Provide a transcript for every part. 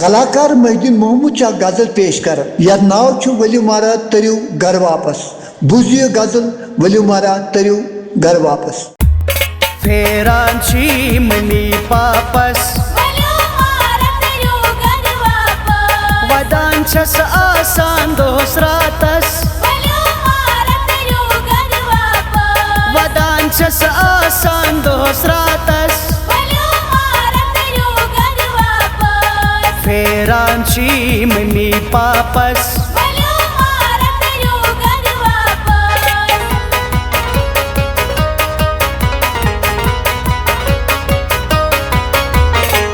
कलाकार मोहिद्दीन महमूद चा गजल पेश कर यथ नाव छु वलियो मारा तरियो घर वापस बुझियो गजल वलियो मारा तरियो घर वापस फेरान छी मम्मी पापस वदान छस आसान दोस रातस वदान छस आसान दोस रातस फेरान छी मम्मी पापस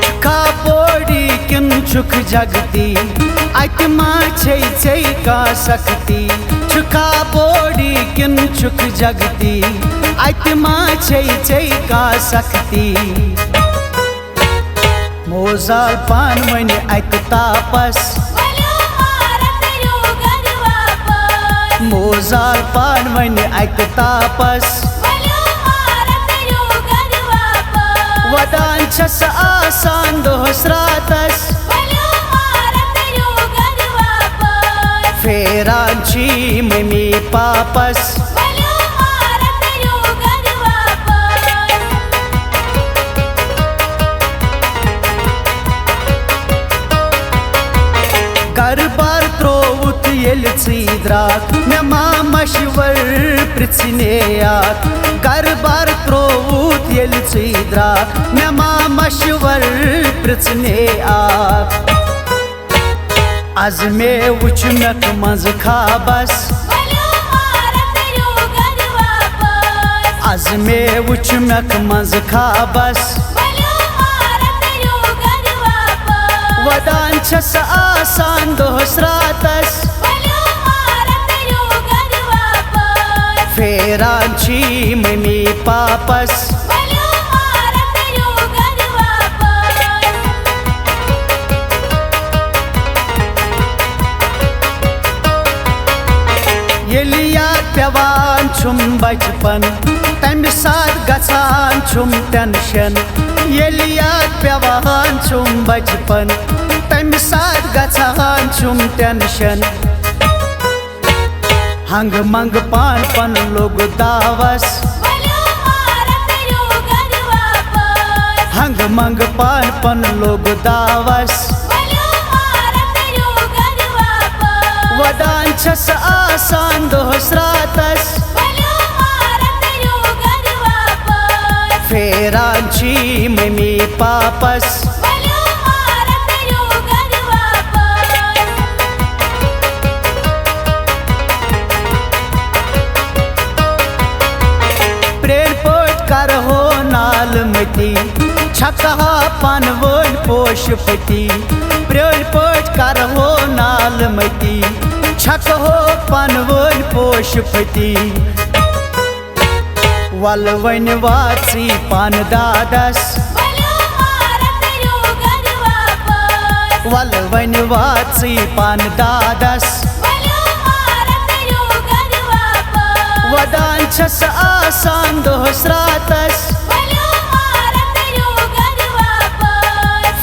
छुका बोड़ी किन छुक जगती अतमा छै का सकती छुका बोड़ी किन छुक जगती अतमा छै का सकती मोजाल पान मन अत तापस मोजाल पान मन अत तापस वदान छस आसान दोस रातस फेरान छी मम्मी पापस घर बार त्रोवुत येल द्राक मे मा मशवर पृथ्ने घर बार त्रोवुत येल द्राक मे मा मशवर पृथ्ने आज मे वुच मेक मज खाबस आज मे वुच मेक मज खाबस वदान छस आसान दोस रातस फेरान छी मम्मी पापस येलिया पेवान छुम बचपन तमि साथ गछान छुम टेंशन येलिया पेवान छुम बचपन तमि साथ गछान छुम टेंशन हंग मंग पान पन लोग दावस हंग मंग पान पन लोग दावस वदान छस आसान दोस रातस फेरान छी मम्मी पापस प्रेर पोट कर हो नाल मती छकहा पन वोल पोश पति प्रेर पोट कर हो नाल मती छक हो पन वोल पोश पति वल वन वाची पान दादस वल वन वाची पान दादस वदान छस आसान दोस रातस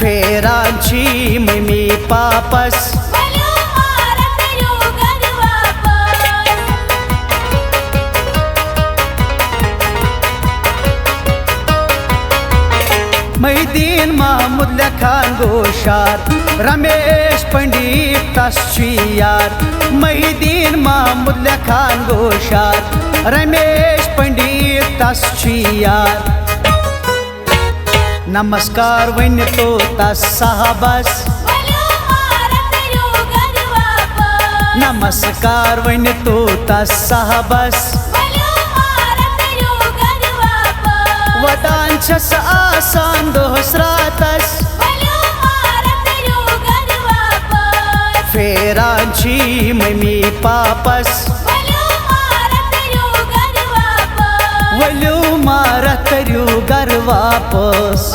फेरान छी मम्मी पापस मोहिद्दीन महमूद लखान गोशार रमेश पंडित तस यार मोहिद्दीन महमूद लखान गोशार रमेश पंडित तस यार नमस्कार वन तो तस साहबस नमस्कार वन तो तस साहबस वदान छस आसान दोस रातस फेरान छी मम्मी पापस वलियो मारा तरियो घर वापस।